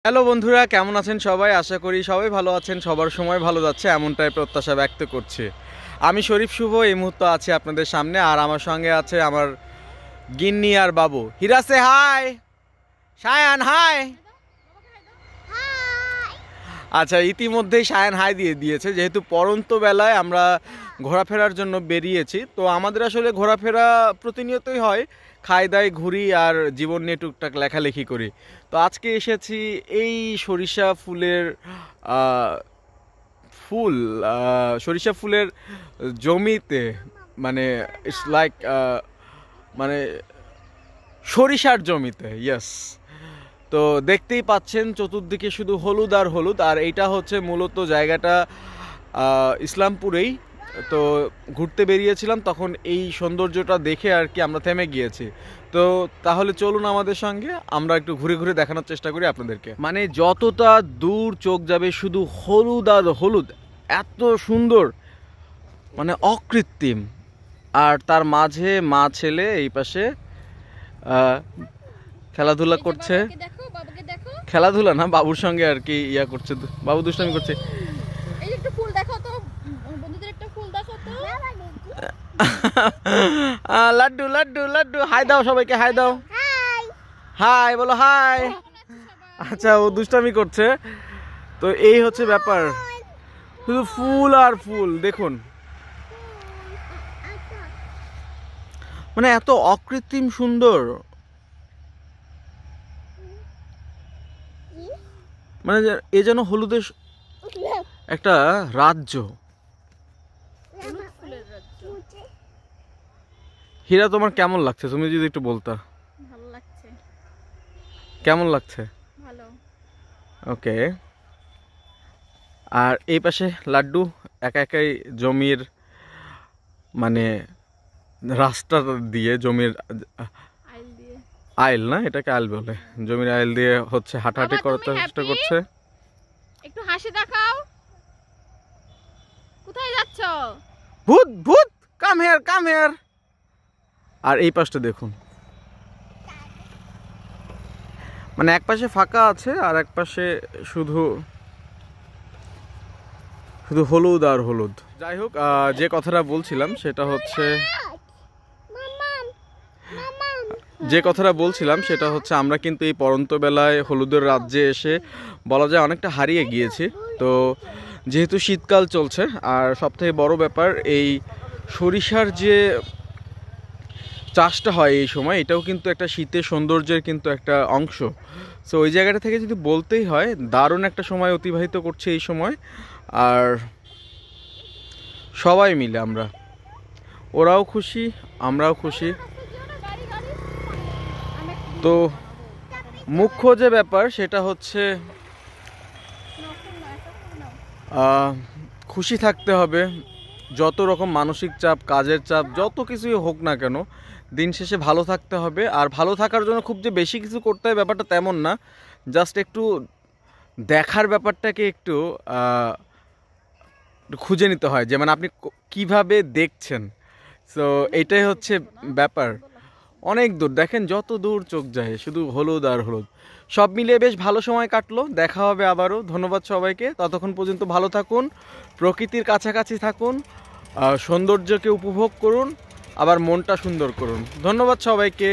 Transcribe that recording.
Hello বন্ধুরা, কেমন আছেন সবাই? আশা করি সবাই ভালো আছেন, সবার সময় ভালো যাচ্ছে এমনটাই প্রত্যাশা ব্যক্ত করছি। আমি শরীফ শুভ এই মুহূর্তে আছি আপনাদের সামনে, আর আমার সঙ্গে আছে আমার গিন্নি আর বাবু। হিরাসে হাই, সায়ান হাই। আচ্ছা, ইতিমধ্যেই সায়ান হাই দিয়ে দিয়েছে। যেহেতু পড়ন্ত বেলায় আমরা ঘোরাফেরার জন্য বেরিয়েছি, তো আমাদের আসলে ঘোরাফেরা প্রতিনিয়তই হয়, খাই দাই ঘুরি আর জীবন নিয়ে টুকটাক লেখালেখি করি। তো আজকে এসেছি এই সরিষা ফুলের ফুল সরিষা ফুলের জমিতে, মানে ইটস লাইক মানে সরিষার জমিতে, ইয়েস। তো দেখতেই পাচ্ছেন চতুর্দিকে শুধু হলুদ আর হলুদ, আর এইটা হচ্ছে মূলত জায়গাটা ইসলামপুরেই। তো ঘুরতে বেরিয়েছিলাম, তখন এই সৌন্দর্যটা দেখে আর কি আমরা থেমে গিয়েছি। তো তাহলে চলুন আমাদের সঙ্গে, আমরা একটু ঘুরে ঘুরে দেখানোর চেষ্টা করি আপনাদেরকে। মানে যতটা দূর চোখ যাবে শুধু হলুদ আর হলুদ, এত সুন্দর, মানে অকৃত্রিম। আর তার মাঝে মা ছেলে এই পাশে খেলাধুলা করছে। খেলাধুলা না, বাবুর সঙ্গে আর কি ইয়া করছে, বাবু দুষ্টামি করছে। এই একটু ফুল দেখো তো, বন্ধুদের একটা ফুল দেখো তো। লাড্ডু লাড্ডু লাড্ডু, হাই দাও সবাইকে, হাই দাও, হাই বলো, হাই। আচ্ছা, ও দুষ্টামি করছে। তো এই হচ্ছে ব্যাপার, শুধু ফুল আর ফুল। দেখুন, মানে এত অকৃত্রিম সুন্দর, মানে এ যেন হলুদের একটা রাজ্য। হীরা, তোমার কেমন লাগছে? তুমি যদি একটু বলতা। ভালো লাগছে। কেমন লাগছে? ভালো। ওকে। আর এই পাশে লাড্ডু একা একাই জমির, মানে রাস্তা দিয়ে, জমির আইল না, এটাকে আইল বলে, জমির আইল দিয়ে হচ্ছে হাঁটাহাঁটি করার চেষ্টা করছে। একটু হাসি দেখাও। কোথায় যাচ্ছ? ভূত ভূত, কাম হিয়ার, কাম হিয়ার। আর এই পাশটা দেখুন, মানে এক পাশে ফাঁকা আছে আর এক পাশে শুধু শুধু হলুদ আর হলুদ। যাই হোক, যে কথাটা বলছিলাম সেটা হচ্ছে আমরা কিন্তু এই পড়ন্ত বেলায় হলুদের রাজ্যে এসে বলা যায় অনেকটা হারিয়ে গিয়েছি। তো যেহেতু শীতকাল চলছে, আর সবথেকে বড় ব্যাপার এই সরিষার যে চাষটা হয় এই সময়, এটাও কিন্তু একটা শীতের সৌন্দর্যের কিন্তু একটা অংশ। সো ওই জায়গাটা থেকে যদি বলতেই হয়, দারুণ একটা সময় অতিবাহিত করছে এই সময়। আর সবাই মিলে আমরা, ওরাও খুশি, আমরাও খুশি। তো মুখ্য যে ব্যাপার সেটা হচ্ছে খুশি থাকতে হবে। যত রকম মানসিক চাপ, কাজের চাপ, যত কিছুই হোক না কেন, দিন শেষে ভালো থাকতে হবে। আর ভালো থাকার জন্য খুব যে বেশি কিছু করতে হয় ব্যাপারটা তেমন না, জাস্ট একটু দেখার ব্যাপারটাকে একটু খুঁজে নিতে হয়, যে মানে আপনি কিভাবে দেখছেন। সো এইটাই হচ্ছে ব্যাপার। অনেক দূর দেখেন, যত দূর চোখ যায় শুধু হলুদ আর হলুদ। সব মিলিয়ে বেশ ভালো সময় কাটলো। দেখা হবে আবারও। ধন্যবাদ সবাইকে। ততক্ষণ পর্যন্ত ভালো থাকুন, প্রকৃতির কাছাকাছি থাকুন, সৌন্দর্যকে উপভোগ করুন, আবার মনটা সুন্দর করুন। ধন্যবাদ সবাইকে।